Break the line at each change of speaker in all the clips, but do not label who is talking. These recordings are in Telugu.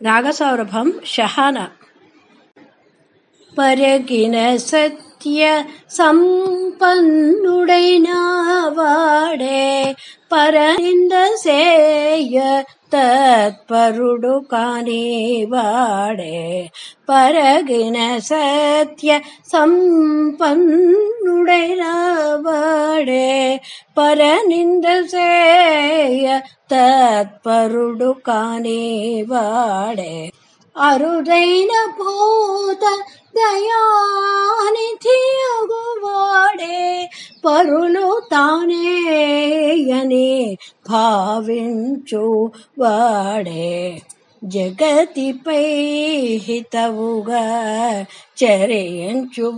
రాగసౌరభం షహానా. పరగిన సత్య సంపన్నుడైన వాడే పరనింద సేయ తత్పరుడు కాని వాడే. పరగిన సత్య సంపన్నుడైన వాడే పరనింద సేయ తత్పరుడు కాని వాడే. అరుదైన భూత దయానిధియగువాడే పరులు తానేయని భావించు వాడే. జగతిపై హితవుగా చరించువాడే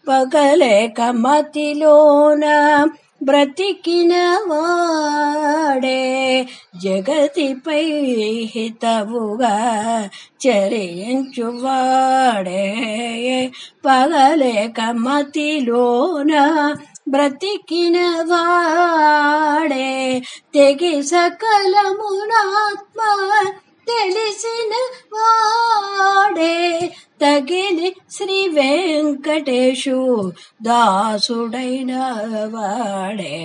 పగలేక మతిలోన బ్రతికిన వాడే. జగతిపై హితవుగా చరించువాడే పగలేక మతిలోన బ్రతికిన వాడే. తెగి సకలమునాత్మ తెలిసిన వాడే తగిలి శ్రీ వెంకటేశు దాసుడైన వాడే.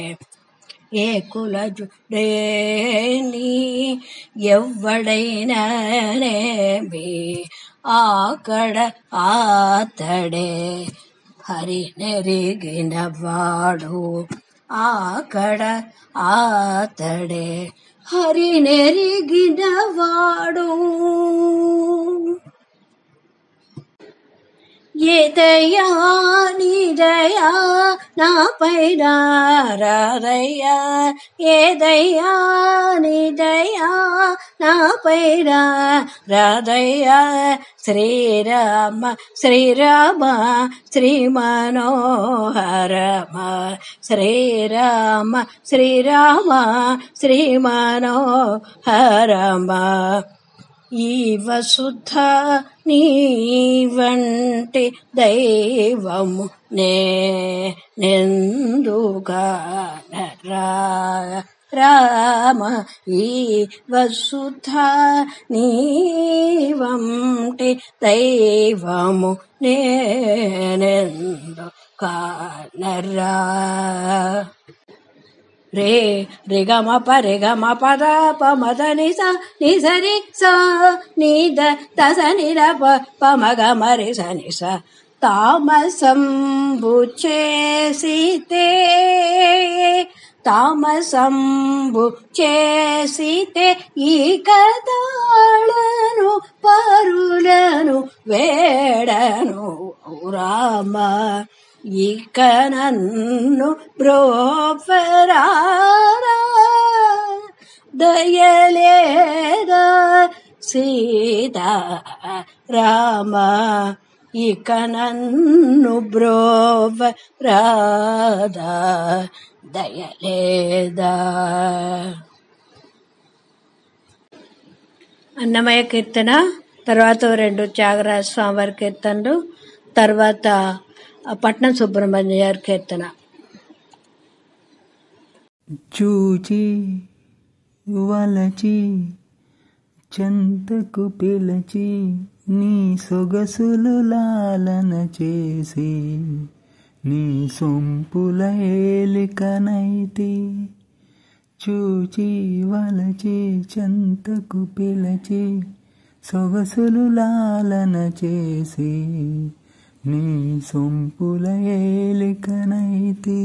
ఏ కులజుడేని ఎవ్వడైననేమి ఆకడ ఆతడే హరినెరిగిన వాడు. ఆకడ ఆతడే హరినెరిగిన వాడు. ఏ దయా నీ దయా నాపై రారయ్యా. ఏ దయా నీ దయా నాపై రారయ్యా. శ్రీరామ శ్రీరామ శ్రీ మనోహరమ. శ్రీరామ శ్రీరామ శ్రీ మనోహరమ. ఈ వసుధ నీ వంటి దైవము నేనెందుగానరా రామ. ఈ వసుధ నీ వంటి దైవము నేనెందుగానరా. రే రిగమ పరిగమ పద పమద నిస నిసరి స నిద దస నిర పమగ మరి స నిస. తామసంబు చేసితే తామసంబు చేసితే ఈ కదాళను పరులను వేడను రామ. ఇక నన్ను బ్రోఫరారా దయలేదా సీతా రామ. ఇక నన్ను బ్రోఫరాదా దయలేదా. అన్నమయ్య కీర్తన తర్వాత 2 త్యాగరాజ స్వామివారి కీర్తనలు, తర్వాత పట్నం సుబ్రహ్మణ్య గారి కీర్తన.
చూచి వలచి చెంతకు పిలచి నీ సొగసులు లాలన చేసి నీ సొంపుల ఏలికనైతి. చూచి వలచి చెంతకు పిలచి సొగసులు లాలన చేసి నీ సొంపుల ఏలికనైతి.